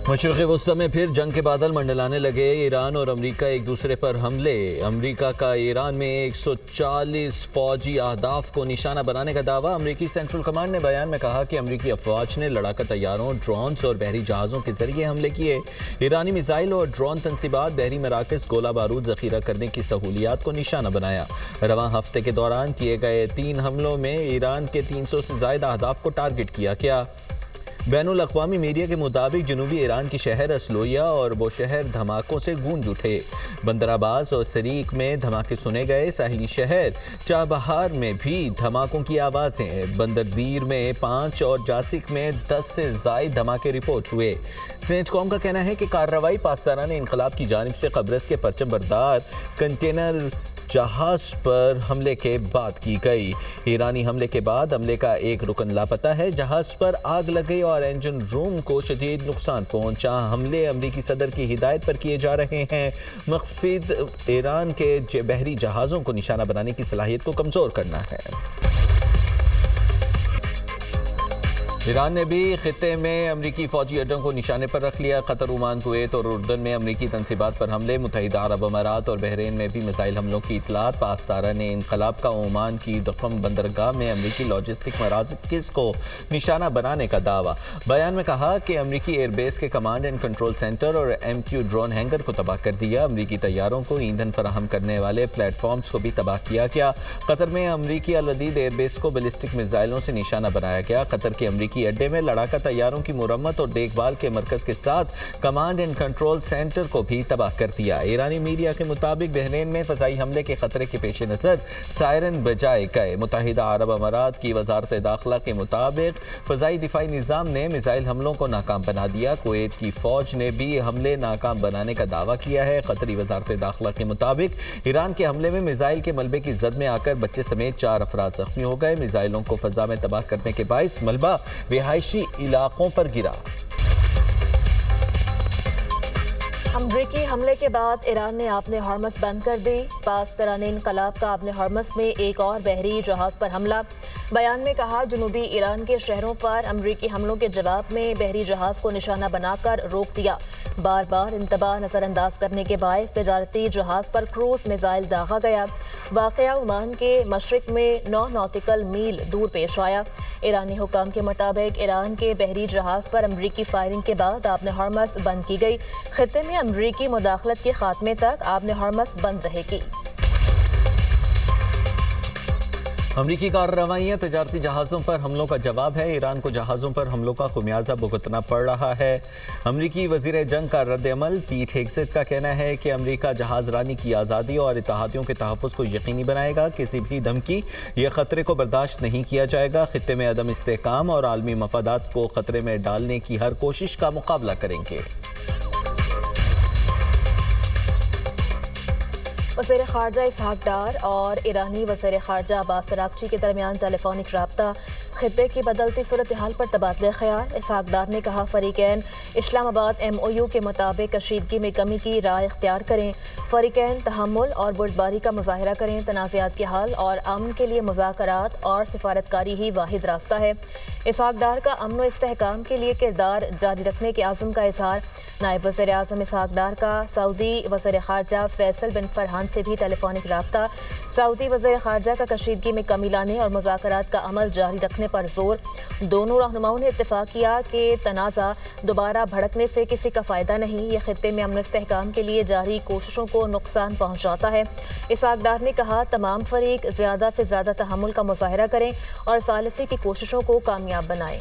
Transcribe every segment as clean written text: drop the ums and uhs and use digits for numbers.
مشرق وسطی میں پھر جنگ کے بادل منڈلانے لگے۔ ایران اور امریکہ ایک دوسرے پر حملے۔ امریکہ کا ایران میں 140 فوجی اہداف کو نشانہ بنانے کا دعویٰ۔ امریکی سینٹرل کمانڈ نے بیان میں کہا کہ امریکی افواج نے لڑاکا طیاروں، ڈرونز اور بحری جہازوں کے ذریعے حملے کیے۔ ایرانی میزائل اور ڈرون تنصیبات، بحری مراکز، گولہ بارود ذخیرہ کرنے کی سہولیات کو نشانہ بنایا۔ رواں ہفتے کے دوران کیے گئے 3 حملوں میں ایران کے 300 سے زائد اہداف کو ٹارگٹ کیا گیا۔ بین الاقوامی میڈیا کے مطابق جنوبی ایران کی شہر اسلویہ اور بوشہر دھماکوں سے گونج اٹھے۔ بندر عباس اور سریک میں دھماکے سنے گئے۔ ساحلی شہر چابہار میں بھی دھماکوں کی آوازیں۔ بندردیر میں 5 اور جاسک میں 10 سے زائد دھماکے رپورٹ ہوئے۔ سینٹ کام کا کہنا ہے کہ کارروائی پاسداران انقلاب کی جانب سے قبرص کے پرچم بردار کنٹینر جہاز پر حملے کے بعد کی گئی۔ ایرانی حملے کے بعد عملے کا ایک رکن لاپتہ ہے۔ جہاز پر آگ لگ گئی اور انجن روم کو شدید نقصان پہنچا۔ حملے امریکی صدر کی ہدایت پر کیے جا رہے ہیں۔ مقصد ایران کے بحری جہازوں کو نشانہ بنانے کی صلاحیت کو کمزور کرنا ہے۔ ایران نے بھی خطے میں امریکی فوجی اڈوں کو نشانے پر رکھ لیا۔ قطر، عمان، کویت اور اردن میں امریکی تنصیبات پر حملے۔ متحدہ عرب امارات اور بحرین میں بھی میزائل حملوں کی اطلاعات۔ پاسداران انقلاب کا عمان کی دخم بندرگاہ میں امریکی لاجسٹک مراکز کو نشانہ بنانے کا دعویٰ۔ بیان میں کہا کہ امریکی ایئر بیس کے کمانڈ اینڈ کنٹرول سینٹر اور MQ ڈرون ہینگر کو تباہ کر دیا۔ امریکی طیاروں کو ایندھن فراہم کرنے والے پلیٹ فارمز کو بھی تباہ کیا گیا۔ قطر میں امریکی العدید ایئر بیس کو بیلسٹک میزائلوں سے نشانہ بنایا گیا۔ قطر کے امریکی اڈے میں لڑاکا طیاروں کی مرمت اور دیکھ بھال کے مرکز کے ساتھ کمانڈ اینڈ کنٹرول سینٹر کو بھی تباہ کر دیا۔ ایرانی میڈیا کے مطابق بحرین میں فضائی حملے کے خطرے کے پیش نظر سائرن بجائے گئے۔ متحدہ عرب امارات کی وزارت داخلہ کے مطابق فضائی دفاعی نظام نے میزائل حملوں کو ناکام بنا دیا۔ کویت کی فوج نے بھی حملے ناکام بنانے کا دعویٰ کیا ہے۔ قطری وزارت داخلہ کے مطابق ایران کے حملے میں میزائل کے ملبے کی زد میں آ کر بچے سمیت 4 افراد زخمی ہو گئے۔ میزائلوں کو فضا میں تباہ کرنے کے باعث ملبہ رہائشی علاقوں پر گرا۔ امریکی حملے کے بعد ایران نے آبِ ہرمز بند کر دی۔ پاسداران انقلاب کا آبِ ہرمز میں ایک اور بحری جہاز پر حملہ۔ بیان میں کہا جنوبی ایران کے شہروں پر امریکی حملوں کے جواب میں بحری جہاز کو نشانہ بنا کر روک دیا۔ بار بار انتباہ نظر انداز کرنے کے باعث تجارتی جہاز پر کروز میزائل داغا گیا۔ واقعہ عمان کے مشرق میں 9 نوٹیکل میل دور پیش آیا۔ ایرانی حکام کے مطابق ایران کے بحری جہاز پر امریکی فائرنگ کے بعد آبِ ہرمز بند کی گئی۔ خطے میں امریکی مداخلت کے خاتمے تک آبِ ہرمز بند رہے گی۔ امریکی کارروائیاں تجارتی جہازوں پر حملوں کا جواب ہے۔ ایران کو جہازوں پر حملوں کا خمیازہ بھگتنا پڑ رہا ہے۔ امریکی وزیر جنگ کا رد عمل۔ پیٹ ہیگسٹ کا کہنا ہے کہ امریکہ جہاز رانی کی آزادی اور اتحادیوں کے تحفظ کو یقینی بنائے گا۔ کسی بھی دھمکی یا خطرے کو برداشت نہیں کیا جائے گا۔ خطے میں عدم استحکام اور عالمی مفادات کو خطرے میں ڈالنے کی ہر کوشش کا مقابلہ کریں گے۔ وزیر خارجہ اسحاق ڈار اور ایرانی وزیر خارجہ عباس اراغچی کے درمیان ٹیلی فونک رابطہ۔ خطے کی بدلتی صورتحال پر تبادلہ خیال۔ اسحاق ڈار نے کہا فریقین اسلام آباد MOU کے مطابق کشیدگی میں کمی کی راہ اختیار کریں۔ فریقین تحمل اور بردباری کا مظاہرہ کریں۔ تنازعات کے حل اور امن کے لیے مذاکرات اور سفارتکاری ہی واحد راستہ ہے۔ اسحاق ڈار کا امن و استحکام کے لیے کردار جاری رکھنے کے عزم کا اظہار۔ نائب وزیر اعظم اسحاق ڈار کا سعودی وزیر خارجہ فیصل بن فرحان سے بھی ٹیلی فونک رابطہ۔ سعودی وزیر خارجہ کا کشیدگی میں کمی لانے اور مذاکرات کا عمل جاری رکھنے پر زور۔ دونوں رہنماؤں نے اتفاق کیا کہ تنازع دوبارہ بھڑکنے سے کسی کا فائدہ نہیں۔ یہ خطے میں امن و استحکام کے لیے جاری کوششوں کو نقصان پہنچاتا ہے۔ اسحاق ڈار نے کہا تمام فریق زیادہ سے زیادہ تحمل کا مظاہرہ کریں اور ثالثی کی کوششوں کو کامیاب بنائیں۔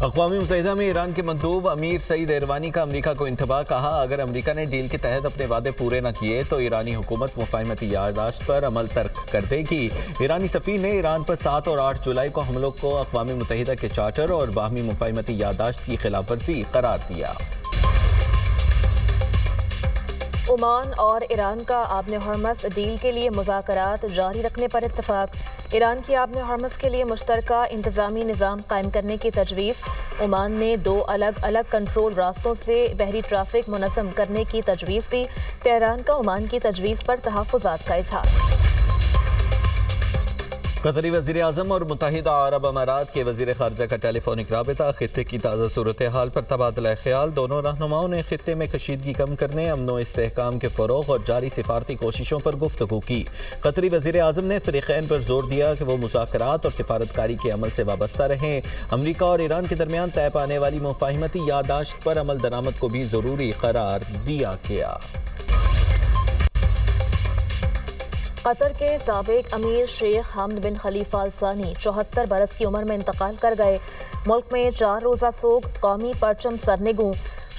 اقوام متحدہ میں ایران کے مندوب امیر سعید ایروانی کا امریکہ کو انتباہ۔ کہا اگر امریکہ نے ڈیل کے تحت اپنے وعدے پورے نہ کیے تو ایرانی حکومت مفاہمتی یادداشت پر عمل ترک کر دے گی۔ ایرانی سفیر نے ایران پر 7 اور 8 جولائی کو حملوں کو اقوام متحدہ کے چارٹر اور باہمی مفاہمتی یادداشت کی خلاف ورزی قرار دیا۔ عمان اور ایران کا آبِ ہرمز ڈیل کے لیے مذاکرات جاری رکھنے پر اتفاق۔ ایران کی آبِ ہرمز کے لیے مشترکہ انتظامی نظام قائم کرنے کی تجویز۔ عمان نے 2 الگ الگ کنٹرول راستوں سے بحری ٹریفک منظم کرنے کی تجویز دی۔ تہران کا عمان کی تجویز پر تحفظات کا اظہار۔ قطری وزیر اعظم اور متحدہ عرب امارات کے وزیر خارجہ کا ٹیلی فونک رابطہ، خطے کی تازہ صورتحال پر تبادلہ خیال۔ دونوں رہنماؤں نے خطے میں کشیدگی کم کرنے، امن و استحکام کے فروغ اور جاری سفارتی کوششوں پر گفتگو کی۔ قطری وزیر اعظم نے فریقین پر زور دیا کہ وہ مذاکرات اور سفارتکاری کے عمل سے وابستہ رہیں۔ امریکہ اور ایران کے درمیان طے پانے والی مفاہمتی یادداشت پر عمل درآمد کو بھی ضروری قرار دیا گیا۔ قطر کے سابق امیر شیخ حمد بن خلیفہ ال ثانی 74 برس کی عمر میں انتقال کر گئے۔ ملک میں 4 روزہ سوگ قومی پرچم سرنگوں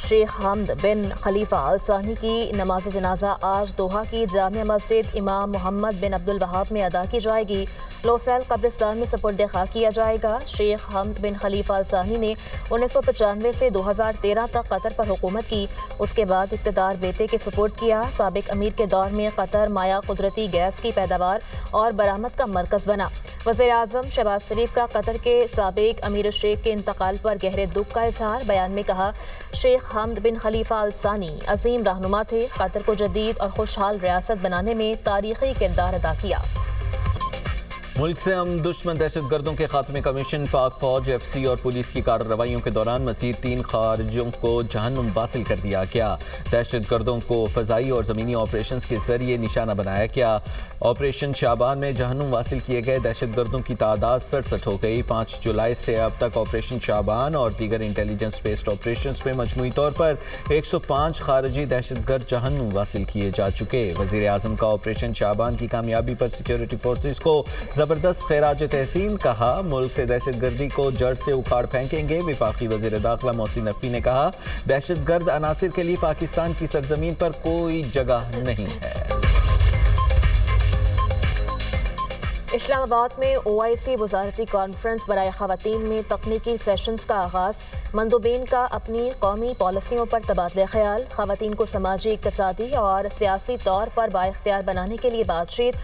شیخ حمد بن خلیفہ ال ثانی کی نماز جنازہ آج دوحہ کی جامع مسجد امام محمد بن عبد الوہاب میں ادا کی جائے گی۔ لوسیل قبرستان میں سپرد خاک کیا جائے گا۔ شیخ حمد بن خلیفہ ال ثانی نے 1995 سے 2013 تک قطر پر حکومت کی۔ اس کے بعد اقتدار بیٹے کے سپرد کیا۔ سابق امیر کے دور میں قطر مائع قدرتی گیس کی پیداوار اور برآمد کا مرکز بنا۔ وزیر اعظم شہباز شریف کا قطر کے سابق امیر الشیخ کے انتقال پر گہرے دکھ کا اظہار۔ بیان میں کہا، شیخ حمد بن خلیفہ ال ثانی عظیم رہنما تھے، قطر کو جدید اور خوشحال ریاست بنانے میں تاریخی کردار ادا کیا۔ ملک سے دشمن دہشت گردوں کے خاتمے کا مشن، پاک فوج، ایف سی اور پولیس کی کارروائیوں کے دوران مزید 3 خارجوں کو جہنم واصل کر دیا گیا۔ دہشت گردوں کو فضائی اور زمینی آپریشنز کے ذریعے نشانہ بنایا گیا۔ آپریشن شعبان میں جہنم واصل کیے گئے دہشت گردوں کی تعداد 67 ہو گئی۔ 5 جولائی سے اب تک آپریشن شعبان اور دیگر انٹیلیجنس بیسڈ آپریشنز میں مجموعی طور پر 105 خارجی دہشت گرد جہنم واصل کیے جا چکے۔ وزیر اعظم کا آپریشن شعبان کی کامیابی پر سیکیورٹی فورسز کو زبردست خراج تحسین، کہا ملک سے دہشت گردی کو جڑ سے اکھاڑ پھینکیں گے۔ وفاقی وزیر داخلہ محسن نقوی نے کہا، دہشت گرد عناصر کے لیے پاکستان کی سرزمین پر کوئی جگہ نہیں ہے۔ اسلام آباد میں OIC وزارتی کانفرنس برائے خواتین میں تکنیکی سیشنز کا آغاز۔ مندوبین کا اپنی قومی پالیسیوں پر تبادلہ خیال، خواتین کو سماجی، اقتصادی اور سیاسی طور پر بااختیار بنانے کے لیے بات چیت۔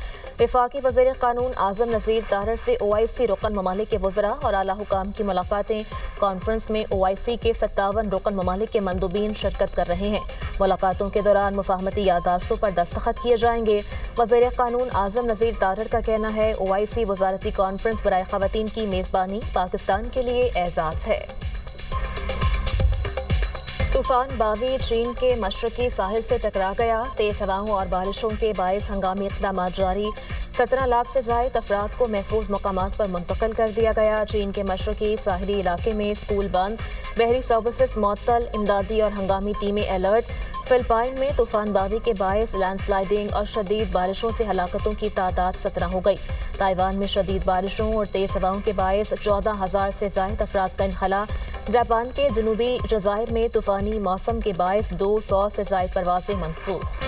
وفاقی وزیر قانون اعظم نذیر طاہر سے OIC رکن ممالک کے وزراء اور اعلیٰ حکام کی ملاقاتیں۔ کانفرنس میں OIC کے 57 رکن ممالک کے مندوبین شرکت کر رہے ہیں۔ ملاقاتوں کے دوران مفاہمتی یادداشتوں پر دستخط کیے جائیں گے۔ وزیر قانون اعظم نذیر طاہر کا کہنا ہے، OIC وزارتی کانفرنس برائے خواتین کی میزبانی پاکستان کے لیے اعزاز ہے۔ طوفان باوی چین کے مشرقی ساحل سے ٹکرا گیا۔ تیز ہواؤں اور بارشوں کے باعث ہنگامی اقدامات جاری۔ 17 لاکھ سے زائد افراد کو محفوظ مقامات پر منتقل کر دیا گیا۔ چین کے مشرقی ساحلی علاقے میں اسکول بند، بحری سروسز معطل، امدادی اور ہنگامی ٹیمیں الرٹ۔ فلپائن میں طوفان باوی کے باعث لینڈ سلائیڈنگ اور شدید بارشوں سے ہلاکتوں کی تعداد 17 ہو گئی۔ تائیوان میں شدید بارشوں اور تیز ہواؤں کے باعث 14,000 سے زائد افراد کا انخلا۔ جاپان کے جنوبی جزائر میں طوفانی موسم کے باعث 200 سے زائد پروازیں منسوخ۔